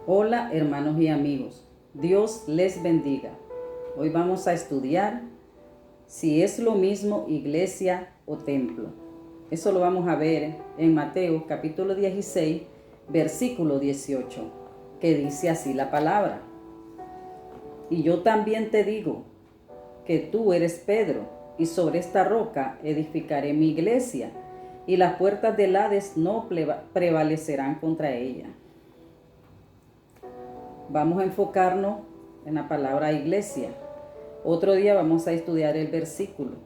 Hola hermanos y amigos, Dios les bendiga. Hoy vamos a estudiar si es lo mismo iglesia o templo. Eso lo vamos a ver en Mateo capítulo 16, versículo 18, que dice así la palabra. Y yo también te digo que tú eres Pedro, y sobre esta roca edificaré mi iglesia, y las puertas del Hades no prevalecerán contra ella. Vamos a enfocarnos en la palabra iglesia. Otro día vamos a estudiar el versículo.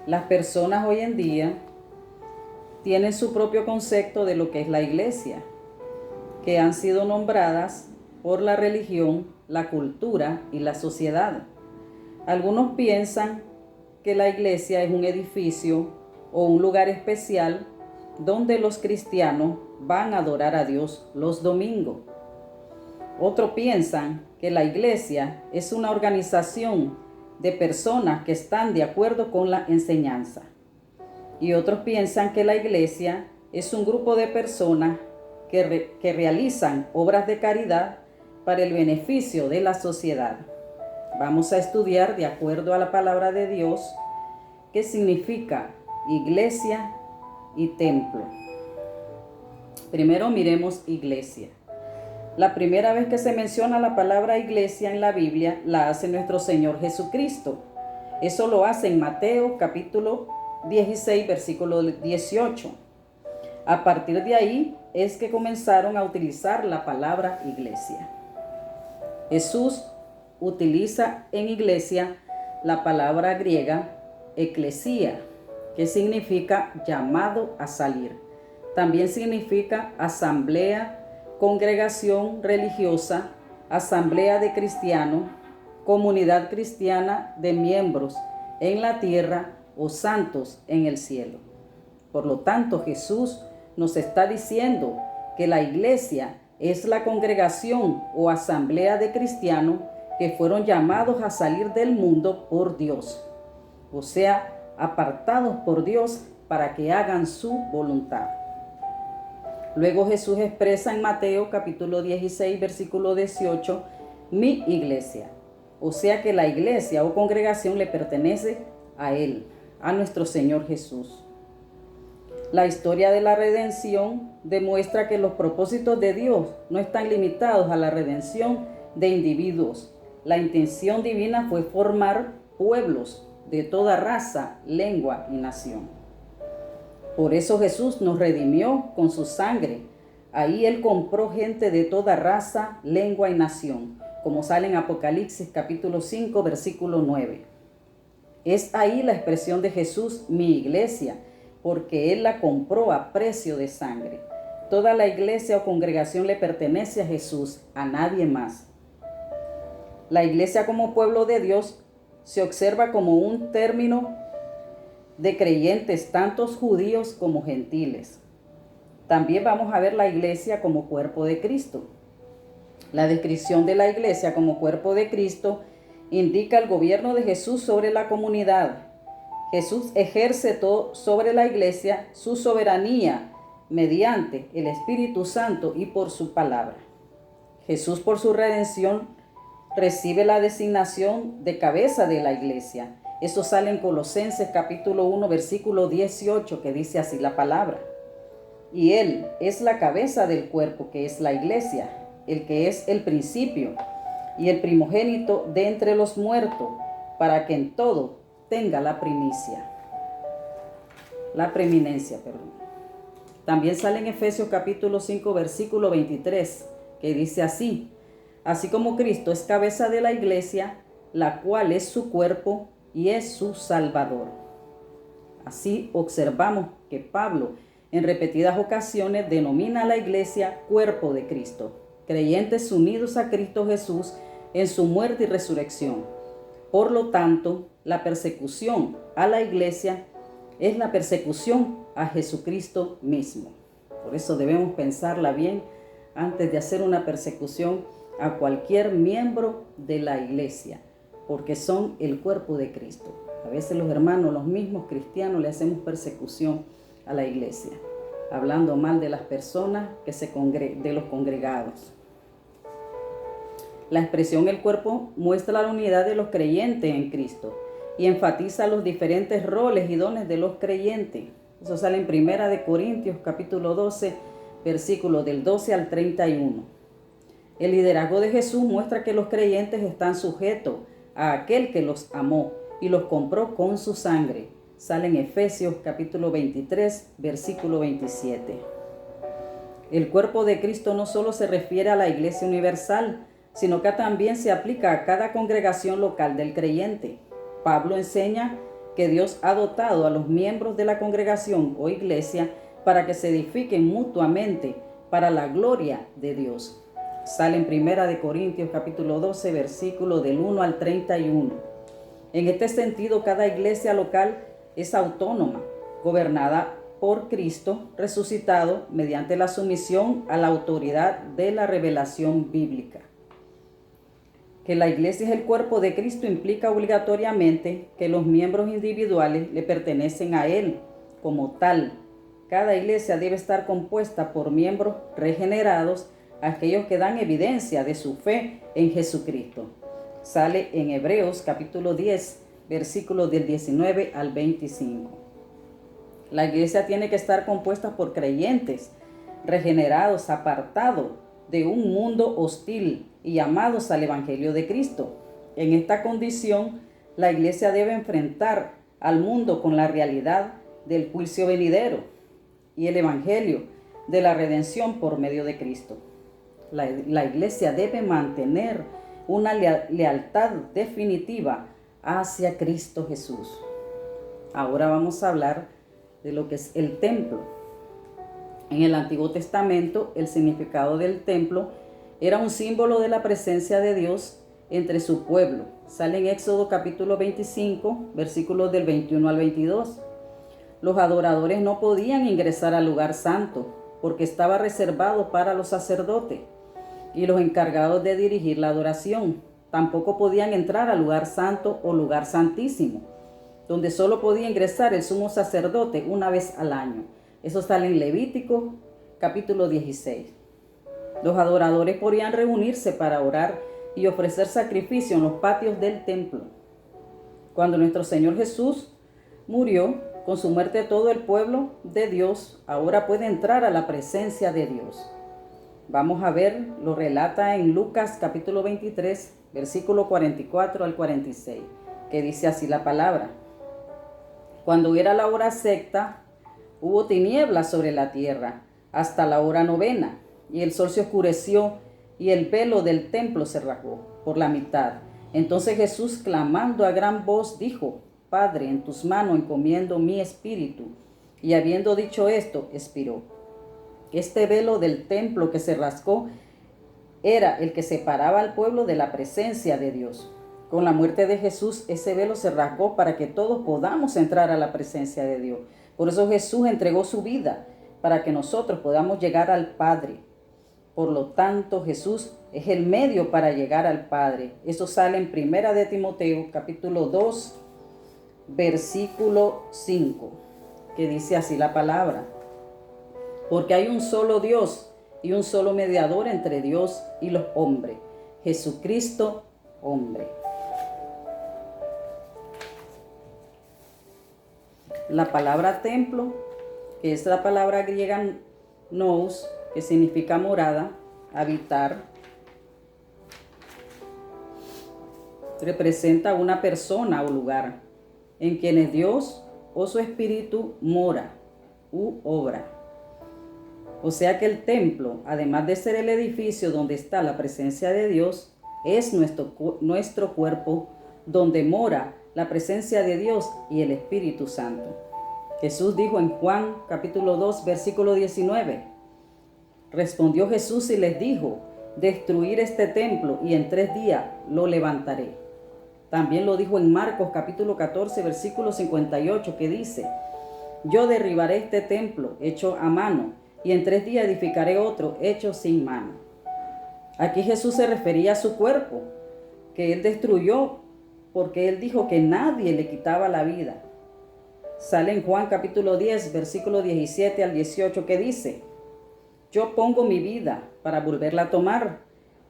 Las personas hoy en día tienen su propio concepto de lo que es la iglesia, que han sido nombradas por la religión, la cultura y la sociedad. Algunos piensan que la iglesia es un edificio o un lugar especial donde los cristianos van a adorar a Dios los domingos. Otros piensan que la iglesia es una organización de personas que están de acuerdo con la enseñanza. Y otros piensan que la iglesia es un grupo de personas que realizan obras de caridad para el beneficio de la sociedad. Vamos a estudiar de acuerdo a la palabra de Dios qué significa iglesia y templo. Primero miremos iglesia. La primera vez que se menciona la palabra iglesia en la Biblia la hace nuestro Señor Jesucristo. Eso lo hace en Mateo capítulo 16, versículo 18. A partir de ahí es que comenzaron a utilizar la palabra iglesia. Jesús utiliza en iglesia la palabra griega eclesía, que significa llamado a salir. También significa asamblea, congregación religiosa, asamblea de cristianos, comunidad cristiana de miembros en la tierra o santos en el cielo. Por lo tanto, Jesús nos está diciendo que la iglesia es la congregación o asamblea de cristianos que fueron llamados a salir del mundo por Dios, o sea, apartados por Dios para que hagan su voluntad. Luego Jesús expresa en Mateo capítulo 16, versículo 18, mi iglesia. O sea que la iglesia o congregación le pertenece a Él, a nuestro Señor Jesús. La historia de la redención demuestra que los propósitos de Dios no están limitados a la redención de individuos. La intención divina fue formar pueblos de toda raza, lengua y nación. Por eso Jesús nos redimió con su sangre. Ahí Él compró gente de toda raza, lengua y nación, como sale en Apocalipsis capítulo 5, versículo 9. Es ahí la expresión de Jesús, mi iglesia, porque Él la compró a precio de sangre. Toda la iglesia o congregación le pertenece a Jesús, a nadie más. La iglesia como pueblo de Dios se observa como un término de creyentes, tantos judíos como gentiles. También vamos a ver la iglesia como cuerpo de Cristo. La descripción de la iglesia como cuerpo de Cristo indica el gobierno de Jesús sobre la comunidad. Jesús ejerce sobre la iglesia su soberanía mediante el Espíritu Santo y por su palabra. Jesús, por su redención, recibe la designación de cabeza de la iglesia. Eso sale en Colosenses capítulo 1, versículo 18, que dice así la palabra. Y Él es la cabeza del cuerpo, que es la iglesia, el que es el principio y el primogénito de entre los muertos, para que en todo tenga la preeminencia. También sale en Efesios capítulo 5, versículo 23, que dice así: así como Cristo es cabeza de la iglesia, la cual es su cuerpo y es su Salvador. Así observamos que Pablo en repetidas ocasiones denomina a la iglesia cuerpo de Cristo, creyentes unidos a Cristo Jesús en su muerte y resurrección. Por lo tanto, la persecución a la iglesia es la persecución a Jesucristo mismo. Por eso debemos pensarla bien antes de hacer una persecución a cualquier miembro de la iglesia, porque son el cuerpo de Cristo. A veces los hermanos, los mismos cristianos, le hacemos persecución a la iglesia. hablando mal de las personas de los congregados. La expresión el cuerpo muestra la unidad de los creyentes en Cristo y enfatiza los diferentes roles y dones de los creyentes. Eso sale en 1 Corintios capítulo 12, versículos del 12 al 31. El liderazgo de Jesús muestra que los creyentes están sujetos a aquel que los amó y los compró con su sangre. Sale en Efesios capítulo 23, versículo 27. El cuerpo de Cristo no solo se refiere a la Iglesia universal, sino que también se aplica a cada congregación local del creyente. Pablo enseña que Dios ha dotado a los miembros de la congregación o iglesia para que se edifiquen mutuamente para la gloria de Dios. Sale en 1 Corintios capítulo 12, versículo del 1 al 31. En este sentido, cada iglesia local es autónoma, gobernada por Cristo resucitado mediante la sumisión a la autoridad de la revelación bíblica. Que la iglesia es el cuerpo de Cristo implica obligatoriamente que los miembros individuales le pertenecen a Él como tal. Cada iglesia debe estar compuesta por miembros regenerados, aquellos que dan evidencia de su fe en Jesucristo. Sale en Hebreos capítulo 10, versículos del 19 al 25. La iglesia tiene que estar compuesta por creyentes regenerados, apartados de un mundo hostil y llamados al Evangelio de Cristo. En esta condición, la iglesia debe enfrentar al mundo con la realidad del juicio venidero y el Evangelio de la redención por medio de Cristo. La iglesia debe mantener una lealtad definitiva hacia Cristo Jesús. Ahora vamos a hablar de lo que es el templo. En el Antiguo Testamento, el significado del templo era un símbolo de la presencia de Dios entre su pueblo. Sale en Éxodo capítulo 25, versículos del 21 al 22. Los adoradores no podían ingresar al lugar santo porque estaba reservado para los sacerdotes y los encargados de dirigir la adoración. Tampoco podían entrar al lugar santo o lugar santísimo, donde solo podía ingresar el sumo sacerdote una vez al año. Eso sale en Levítico capítulo 16. Los adoradores podían reunirse para orar y ofrecer sacrificio en los patios del templo. Cuando nuestro Señor Jesús murió, con su muerte todo el pueblo de Dios ahora puede entrar a la presencia de Dios. Vamos a ver, lo relata en Lucas capítulo 23, versículo 44 al 46, que dice así la palabra. Cuando era la hora sexta, hubo tinieblas sobre la tierra hasta la hora novena, y el sol se oscureció y el velo del templo se rasgó por la mitad. Entonces Jesús, clamando a gran voz, dijo: Padre, en tus manos encomiendo mi espíritu. Y habiendo dicho esto, expiró. Este velo del templo que se rasgó era el que separaba al pueblo de la presencia de Dios. Con la muerte de Jesús, ese velo se rasgó para que todos podamos entrar a la presencia de Dios. Por eso Jesús entregó su vida, para que nosotros podamos llegar al Padre. Por lo tanto, Jesús es el medio para llegar al Padre. Eso sale en 1 de Timoteo, capítulo 2, versículo 5, que dice así la palabra. Porque hay un solo Dios y un solo mediador entre Dios y los hombres, Jesucristo, hombre. La palabra templo, que es la palabra griega nous, que significa morada, habitar, representa una persona o lugar en quienes Dios o su espíritu mora u obra. O sea que el templo, además de ser el edificio donde está la presencia de Dios, es nuestro cuerpo donde mora la presencia de Dios y el Espíritu Santo. Jesús dijo en Juan capítulo 2, versículo 19, respondió Jesús y les dijo: destruir este templo y en 3 días lo levantaré. También lo dijo en Marcos capítulo 14, versículo 58, que dice: yo derribaré este templo hecho a mano y en 3 días edificaré otro hecho sin mano. Aquí Jesús se refería a su cuerpo, que él destruyó porque él dijo que nadie le quitaba la vida, sale en Juan capítulo 10, versículo 17 al 18, que dice: yo pongo mi vida para volverla a tomar.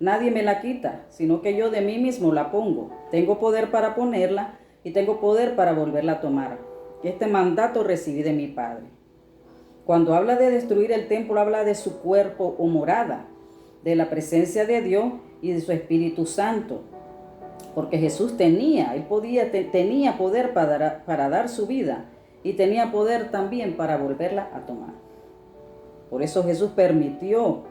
Nadie me la quita, sino que yo de mí mismo la pongo. Tengo poder para ponerla y tengo poder para volverla a tomar. Este mandato recibí de mi Padre. Cuando habla de destruir el templo, habla de su cuerpo o morada, de la presencia de Dios y de su Espíritu Santo. Porque Jesús tenía poder para dar su vida y tenía poder también para volverla a tomar. Por eso Jesús permitió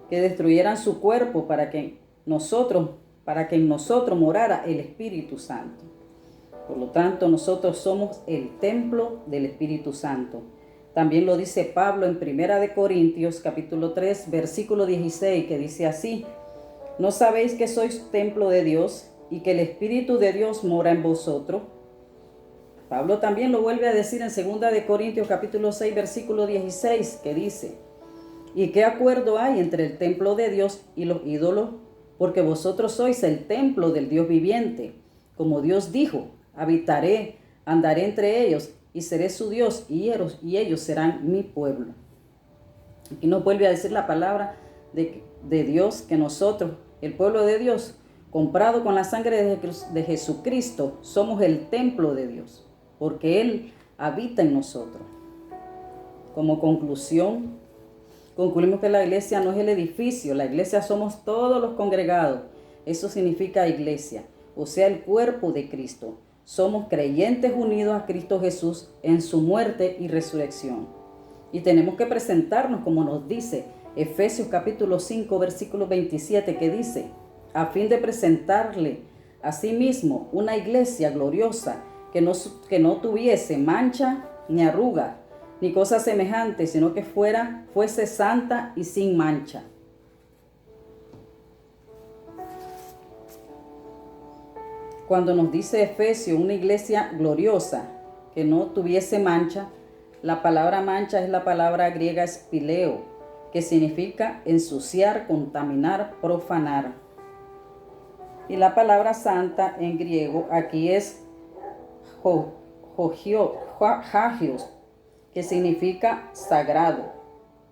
que destruyeran su cuerpo para que en nosotros morara el Espíritu Santo. Por lo tanto, nosotros somos el templo del Espíritu Santo. También lo dice Pablo en 1 Corintios capítulo 3, versículo 16, que dice así: ¿no sabéis que sois templo de Dios y que el Espíritu de Dios mora en vosotros? Pablo también lo vuelve a decir en 2 Corintios capítulo 6, versículo 16, que dice: ¿y qué acuerdo hay entre el templo de Dios y los ídolos? Porque vosotros sois el templo del Dios viviente. Como Dios dijo: habitaré, andaré entre ellos y seré su Dios y ellos serán mi pueblo. Aquí nos vuelve a decir la palabra de Dios que nosotros, el pueblo de Dios, comprado con la sangre de Jesucristo, somos el templo de Dios, porque Él habita en nosotros. Como conclusión, concluimos que la iglesia no es el edificio, la iglesia somos todos los congregados. Eso significa iglesia, o sea, el cuerpo de Cristo. Somos creyentes unidos a Cristo Jesús en su muerte y resurrección. Y tenemos que presentarnos, como nos dice Efesios capítulo 5, versículo 27, que dice: a fin de presentarle a sí mismo una iglesia gloriosa, que no tuviese mancha ni arruga, ni cosa semejante, sino que fuese santa y sin mancha. Cuando nos dice Efesios, una iglesia gloriosa, que no tuviese mancha, la palabra mancha es la palabra griega spileo, que significa ensuciar, contaminar, profanar. Y la palabra santa en griego aquí es hagios, que significa sagrado,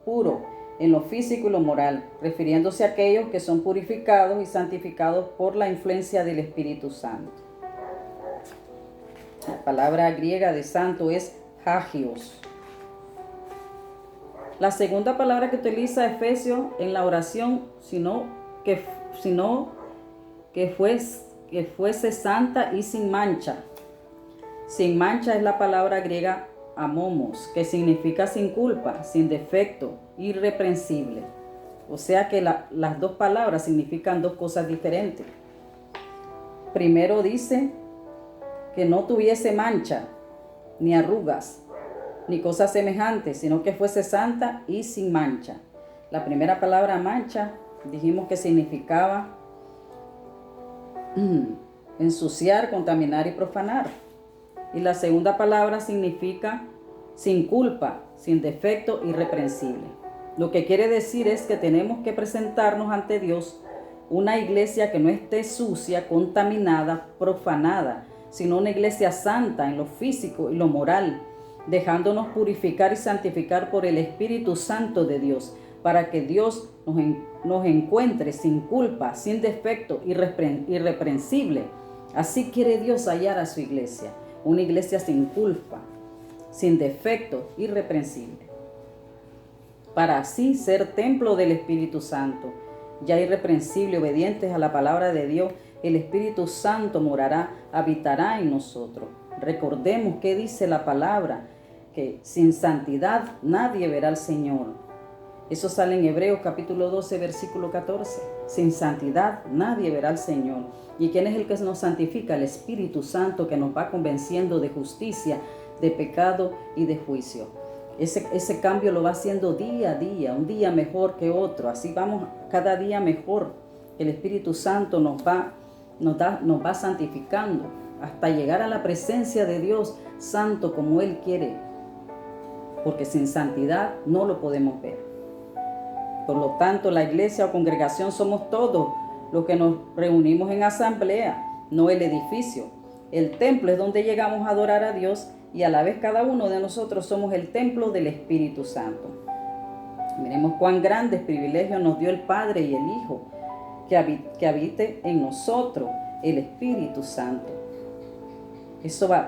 puro, en lo físico y lo moral, refiriéndose a aquellos que son purificados y santificados por la influencia del Espíritu Santo. La palabra griega de santo es hagios. La segunda palabra que utiliza Efesios en la oración, sino que fuese santa y sin mancha. Sin mancha es la palabra griega amomos, que significa sin culpa, sin defecto, irreprensible. O sea que las dos palabras significan dos cosas diferentes. Primero dice que no tuviese mancha, ni arrugas, ni cosas semejantes, sino que fuese santa y sin mancha. La primera palabra mancha dijimos que significaba ensuciar, contaminar y profanar. Y la segunda palabra significa sin culpa, sin defecto, irreprensible. Lo que quiere decir es que tenemos que presentarnos ante Dios una iglesia que no esté sucia, contaminada, profanada, sino una iglesia santa en lo físico y lo moral, dejándonos purificar y santificar por el Espíritu Santo de Dios, para que Dios nos encuentre sin culpa, sin defecto, irreprensible. Así quiere Dios hallar a su iglesia. Una iglesia sin culpa, sin defecto, irreprensible, para así ser templo del Espíritu Santo, ya irreprensible, obedientes a la palabra de Dios. El Espíritu Santo habitará en nosotros. Recordemos que dice la palabra, que sin santidad nadie verá al Señor. Eso sale en Hebreos capítulo 12, versículo 14. Sin santidad nadie verá al Señor. ¿Y quién es el que nos santifica? El Espíritu Santo, que nos va convenciendo de justicia, de pecado y de juicio. Ese cambio lo va haciendo día a día, un día mejor que otro. Así vamos cada día mejor. El Espíritu Santo nos va santificando hasta llegar a la presencia de Dios santo como Él quiere. Porque sin santidad no lo podemos ver. Por lo tanto, la iglesia o congregación somos todos los que nos reunimos en asamblea, no el edificio. El templo es donde llegamos a adorar a Dios y a la vez cada uno de nosotros somos el templo del Espíritu Santo. Miremos cuán grandes privilegios nos dio el Padre y el Hijo, que habite en nosotros el Espíritu Santo.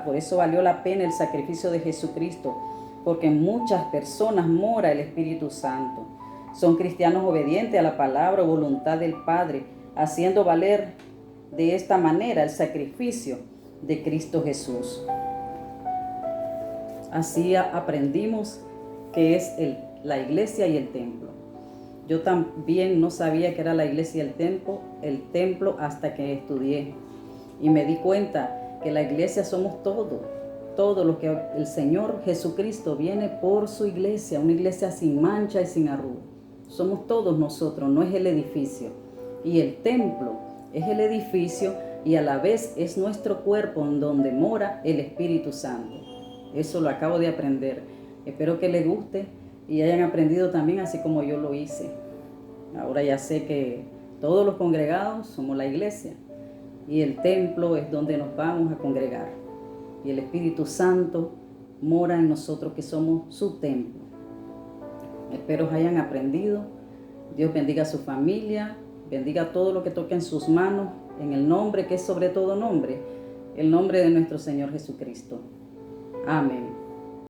Por eso valió la pena el sacrificio de Jesucristo, porque en muchas personas mora el Espíritu Santo. Son cristianos obedientes a la palabra o voluntad del Padre, haciendo valer de esta manera el sacrificio de Cristo Jesús. Así aprendimos que es la iglesia y el templo. Yo también no sabía que era la iglesia y el templo hasta que estudié. Y me di cuenta que la iglesia somos todo lo que el Señor Jesucristo viene por su iglesia, una iglesia sin mancha y sin arruga. Somos todos nosotros, no es el edificio. Y el templo es el edificio y a la vez es nuestro cuerpo en donde mora el Espíritu Santo. Eso lo acabo de aprender. Espero que les guste y hayan aprendido también así como yo lo hice. Ahora ya sé que todos los congregados somos la iglesia y el templo es donde nos vamos a congregar. Y el Espíritu Santo mora en nosotros que somos su templo. Espero hayan aprendido. Dios bendiga a su familia, bendiga todo lo que toque en sus manos, en el nombre que es sobre todo nombre, el nombre de nuestro Señor Jesucristo. Amén.